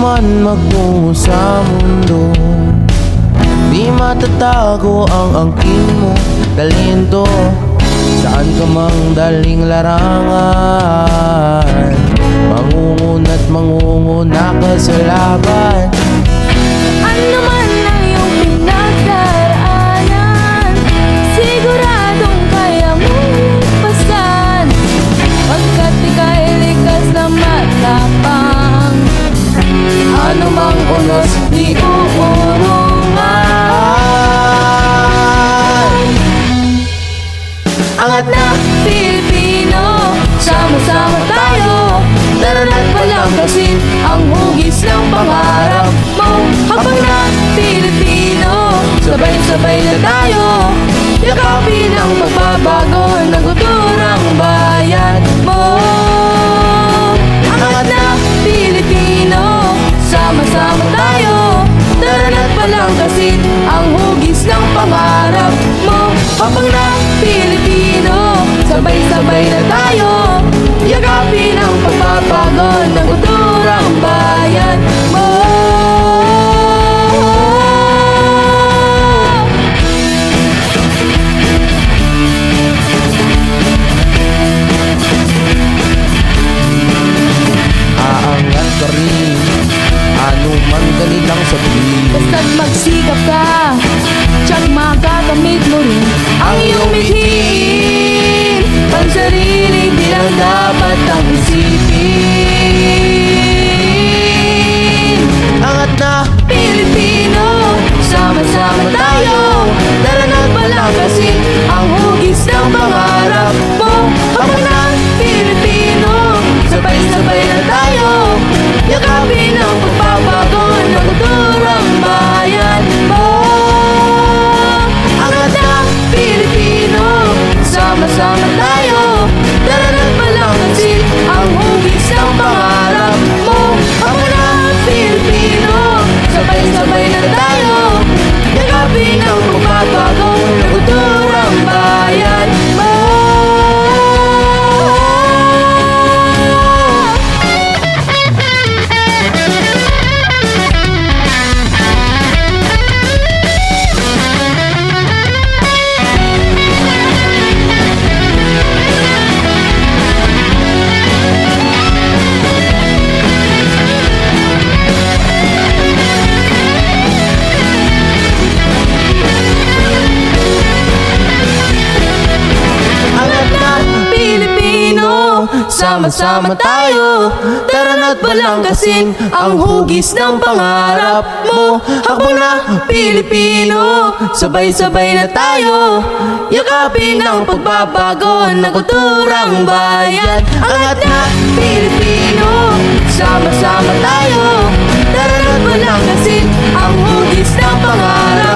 man magtungo sa mundo, di matatago ang angkin mo talento. Saan ka mang daling larangan, mangunguna't mangunguna ka sa laban. Ano man ang iyong pinagdaraanan, siguradong kaya mong lipasan, pagkat ika'y likas na matapang. Ano mang unos di uurungan. Angat na Pilipino, sama-sama tayo. Tara na't palangkasin ang hugis ng pangarap mo. Habang na Pilipino, sabay-sabay na tayo. Yakapin ang pagbabago ng kulturang bayan mo. Angat na Pilipino, sama-sama tayo. Tara na't palangkasin ang hugis ng pangarap mo. Habang na Pilipino, sabay-sabay na tayo. Yakapin ang pagbabago ng kulturang bayan mo. Aangat ka rin, ano man kanilang sabihin. Basta't magsikap ka, tiyak makakamit mo rin ang iyong mithiin. Pansarili di lang dapat ang isipin. Angat na Pilipino, sama-sama tayo. Tara na't palangkasin ang hugis ng pangarap mo. Habang na Pilipino, sabay-sabay na tayo. Yakapin ang pagbabago ng kulturang bayan mo. Angat na Pilipino, sama-sama tayo. Tara na't palangkasin ang hugis ng pangarap mo. Habang na Pilipino, sabay-sabay na tayo. Yakapin ang pagbabago ng kulturang bayan mo. Sama-sama tayo. Tara na't palangkasin ang hugis ng pangarap mo. Habang na Pilipino, sabay-sabay na tayo. Yakapin ang pagbabago ng kulturang bayan. Angat na Pilipino, sama-sama tayo. Tara na't palangkasin ang hugis ng pangarap